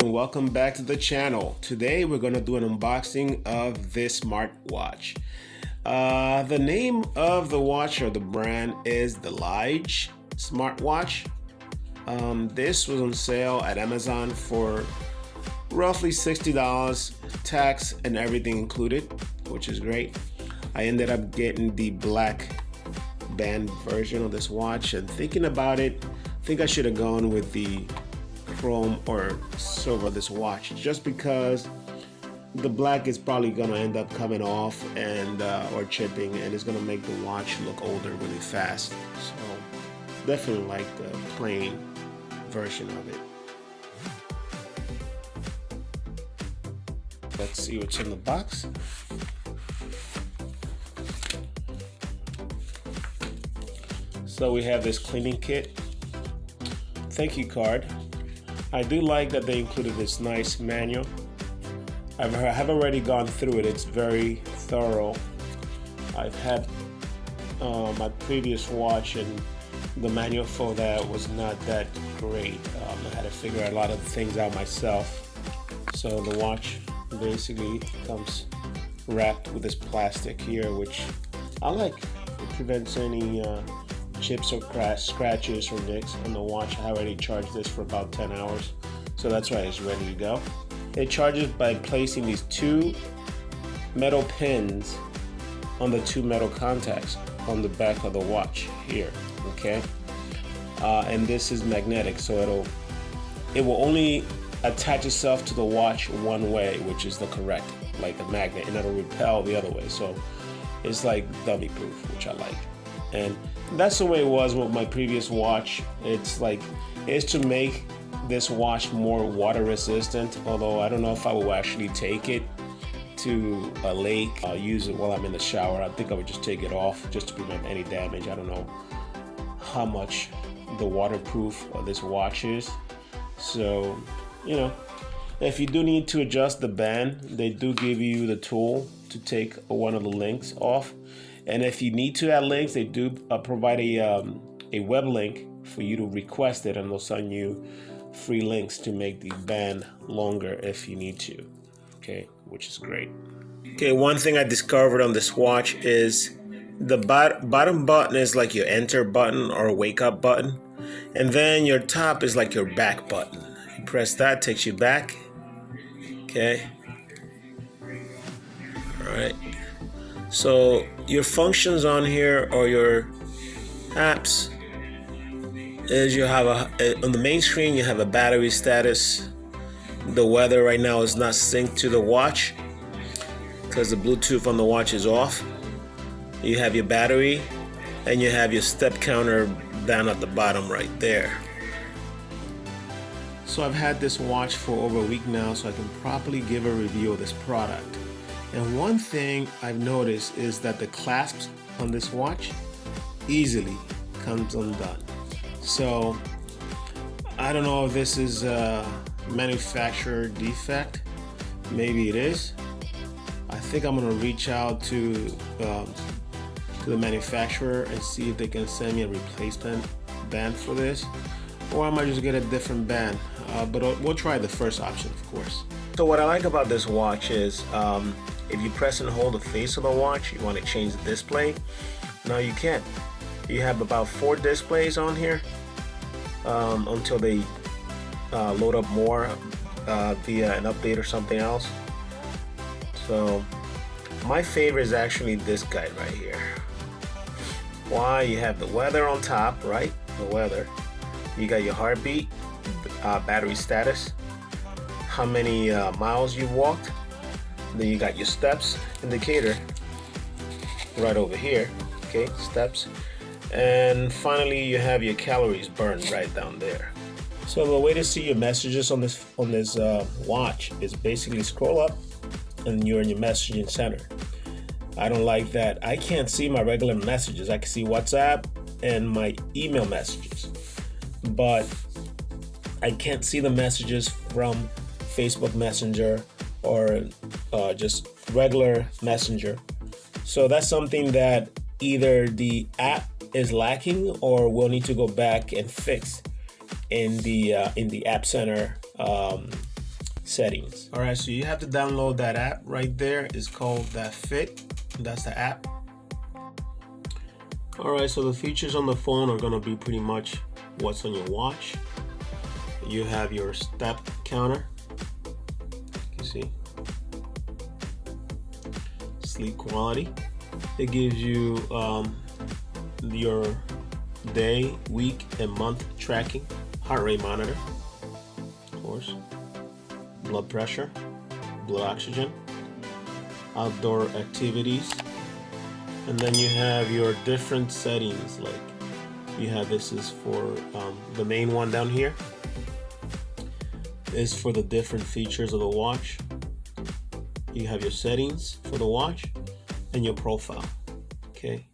Welcome back to the channel. Today we're going to do an unboxing of this smartwatch. The name of the watch or the brand is the LIGE smartwatch. This was on sale at Amazon for roughly $60, tax and everything included, which is great. I ended up getting the black band version of this watch, and thinking about it, I think I should have gone with the chrome or silver of this watch, just because the black is probably gonna end up coming off and or chipping, and it's gonna make the watch look older really fast. So definitely like the plain version of it. Let's see what's in the box. So we have this cleaning kit, thank you card. I do like that they included this nice manual. I have already gone through it. It's very thorough. I've had my previous watch, and the manual for that was not that great. I had to figure a lot of things out myself. So the watch basically comes wrapped with this plastic here, which I like. It prevents any chips or scratches or nicks on the watch. I already charged this for about 10 hours, so that's why it's ready to go. It charges by placing these two metal pins on the two metal contacts on the back of the watch here, okay? And this is magnetic, so it will only attach itself to the watch one way, which is the correct, like a magnet, and it'll repel the other way. So it's like dummy proof, which I like. And that's the way it was with my previous watch. It's to make this watch more water resistant, although I don't know if I will actually take it to a lake. I'll use it while I'm in the shower. I think I would just take it off just to prevent any damage. I don't know how much the waterproof of this watch is. So, you know, if you do need to adjust the band, they do give you the tool to take one of the links off. And if you need to add links, they do provide a web link for you to request it, and they'll send you free links to make the band longer if you need to. Okay, which is great. Okay, one thing I discovered on this watch is the bottom button is like your enter button or wake up button, and then your top is like your back button. You press that, takes you back. Okay. All right. So your functions on here, or your apps, is you have on the main screen you have a battery status. The weather right now is not synced to the watch because the Bluetooth on the watch is off. You have your battery, and you have your step counter down at the bottom right there. So I've had this watch for over a week now, so I can properly give a review of this product. And one thing I've noticed is that the clasps on this watch easily comes undone. So I don't know if this is a manufacturer defect. Maybe it is. I think I'm gonna reach out to the manufacturer and see if they can send me a replacement band for this, or I might just get a different band. But we'll try the first option, of course. So what I like about this watch is if you press and hold the face of the watch, you want to change the display. Now you can. You have about 4 displays on here until they load up more via an update or something else. So my favorite is actually this guy right here. Why? You have the weather on top, right? The weather. You got your heartbeat, battery status, how many miles you walked. Then you got your steps indicator right over here. Okay, steps. And finally you have your calories burned right down there. So the way to see your messages on this watch is basically scroll up and you're in your messaging center. I don't like that. I can't see my regular messages. I can see WhatsApp and my email messages, but I can't see the messages from Facebook Messenger or just regular Messenger. So that's something that either the app is lacking or we'll need to go back and fix in the App Center settings. All right, so you have to download that app right there. It's called That Fit. That's the app. All right, so the features on the phone are gonna be pretty much what's on your watch. You have your step counter. You see, sleep quality. It gives you your day, week, and month tracking. Heart rate monitor, of course. Blood pressure, blood oxygen, outdoor activities, and then you have your different settings. Like you have, this is for the main one down here is for the different features of the watch. You have your settings for the watch and your profile. Okay,